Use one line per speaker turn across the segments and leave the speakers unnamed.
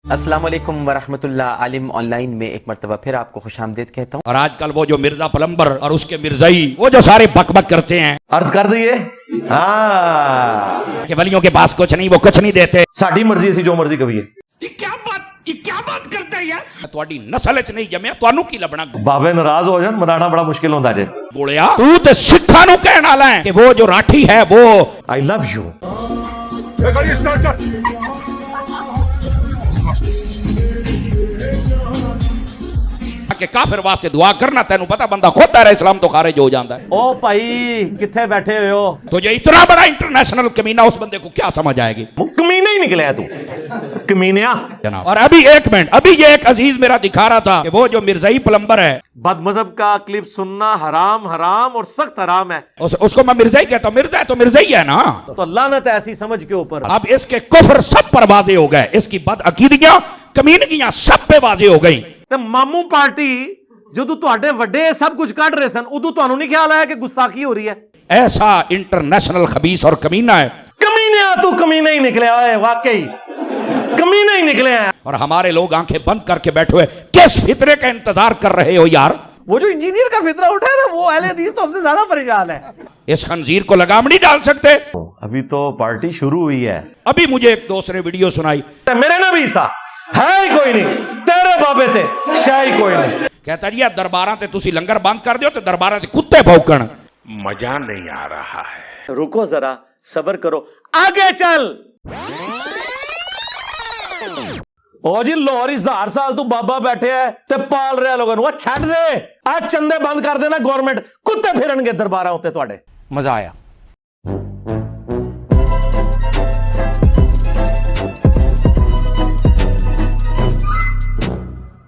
अस्सलाम वालेकुम वरहमतुल्लाह। आलिम ऑनलाइन में एक मरतबा फिर आपको खुशामदीद कहता हूँ।
और आजकल वो जो मिर्जा प्लम्बर और उसके मिर्जाई वो जो सारे बकबक करते हैं
अर्ज कर दइए हाँ
कि वलियों के पास कुछ नहीं, वो कुछ नहीं देते।
साड़ी मर्जी ऐसी जो मर्जी कभी है।
ये क्या बात करता है यार? ਤੁਹਾਡੀ ਨਸਲ ਚ ਨਹੀਂ ਜੰਮਿਆ, ਤੁਹਾਨੂੰ ਕੀ ਲੱਭਣਾ?
बाबे नाराज हो जान मनाना बड़ा मुश्किल होता है।
ਗੋਲਿਆ ਤੂੰ ਤੇ ਸਿੱਖਾਂ ਨੂੰ ਕਹਿਣ ਵਾਲਾ ਹੈ ਕਿ वो जो राठी है वो
आई लव यू।
कि काफिर वास्ते दुआ करना, तेनू पता बंदा खुद दायरा इस्लाम तो खारिज हो जाता है।
ओ भाई किथे बैठे हुए हो?
तो ये इतना बड़ा इंटरनेशनल कमीना उस बंदे को क्या समझ आएगी?
कमीना ही निकले तू, कमीनिया
जनाब। और अभी एक मिनट, अभी ये एक अजीज मेरा दिखा रहा था कि वो जो मिर्जाई प्लम्बर है,
बदमजहब का क्लिप सुनना हराम हराम और सख्त हराम है।
उसको मैं मिर्जाई कहता हूँ। मिर्जा है तो मिर्जाई है ना।
तो लानत है ऐसी समझ के ऊपर।
अब इसके कुफ्र सब पर वाजे हो गए, इसकी बदअकीदगियां कमीनगियां सब पे वाजे हो गई।
ते मामू पार्टी ਜਦੋਂ ਤੁਹਾਡੇ ਵੱਡੇ ਸਭ ਕੁਝ ਕੱਢ ਰਹੇ ਸਨ ਉਦੋਂ ਤੁਹਾਨੂੰ नहीं ख्याल आया कि गुस्ताखी हो रही है?
ऐसा इंटरनेशनल खबीस और कमीना है।
कमीना तू कमीना ही निकले है, वाकई कमीना ही निकले हैं।
और हमारे लोग आंखें बंद करके बैठे हुए किस फितरे का इंतजार कर रहे हो यार?
वो जो इंजीनियर का फितरा उठा है ना, वो अहले हदीस तो हमसे ज्यादा परेशान है।
इस खंजीर को लगाम नहीं डाल सकते।
अभी तो पार्टी शुरू हुई है।
अभी मुझे एक दोस्त ने वीडियो सुनाई,
मेरे ना भी सा है ही कोई नहीं, तेरे बाबे ते शाही कोई नहीं।
कहता जी दरबारां ते तुसी लंगर बंद कर दियो तो दरबारां ते कुत्ते भौंकण।
मजा नहीं आ रहा है।
रुको जरा सब्र करो, आगे चल। ओ जी लाहौर 1000 साल तू बाबा बैठे है ते पाल रहा लोगों को, छड़ दे आज चंदे बंद कर देना गवर्नमेंट, कुत्ते फिरनगे दरबारां उत्ते तुहाडे।
मजा आया।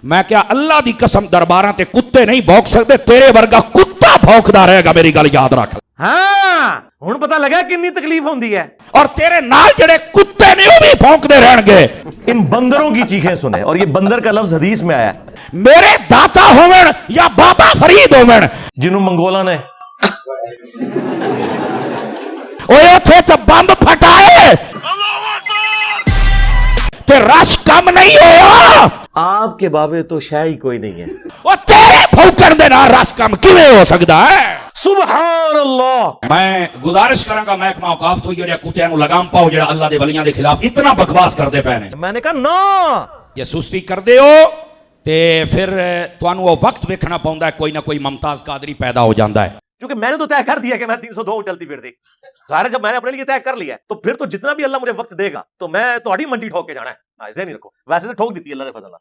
मैं क्या अल्लाह दी कसम दरबारां ते कुत्ते नहीं भौंक सकते, तेरे वर्गा कुत्ता भौंकदा रहेगा, मेरी गल याद रख।
हाँ हुण पता लगा कितनी तकलीफ होंदी है।
और तेरे नाल जेड़े कुत्ते ने वो भी भौंकदे रहणगे।
इन बंदरों की चीखें सुने, और ये बंदर का लफ्ज हदीस में आया है।
मेरे दाता होवन या बाबा फरीद होवन,
जिन्हों मंगोला ने
ओए उथे तो बंब फटाए ते रश कम नहीं होया।
आपके बाबे तो शाही कोई नहीं है।
और तेरे भौंकण दे नाल रश कम किवें हो सकदा है?
सुभान अल्लाह।
मैं गुजारिश करांगा महकमा औकाफ तो जेड़े कुत्तियां नूं लगाम पाओ जेड़ा अल्लाह दे वलियां दे खिलाफ इतना बकवास करदे पए ने।
मैंने कहा ना
ये सुस्ती करदे हो ते फिर तुहानू वो वक्त वेखना पौंदा है, कोई ना कोई मुमताज कादरी पैदा हो जाता है।
क्योंकि मैंने तो तय कर दिया कि मैं 302 चलती फिरती। सारे जब मैंने अपने लिए तय कर लिया है, तो फिर तो जितना भी अल्लाह मुझे वक्त देगा तो मैं तो मंडी ठोक के जाना है। ऐसे नहीं रखो, वैसे तो ठोक दी थी अल्लाह ने फजल।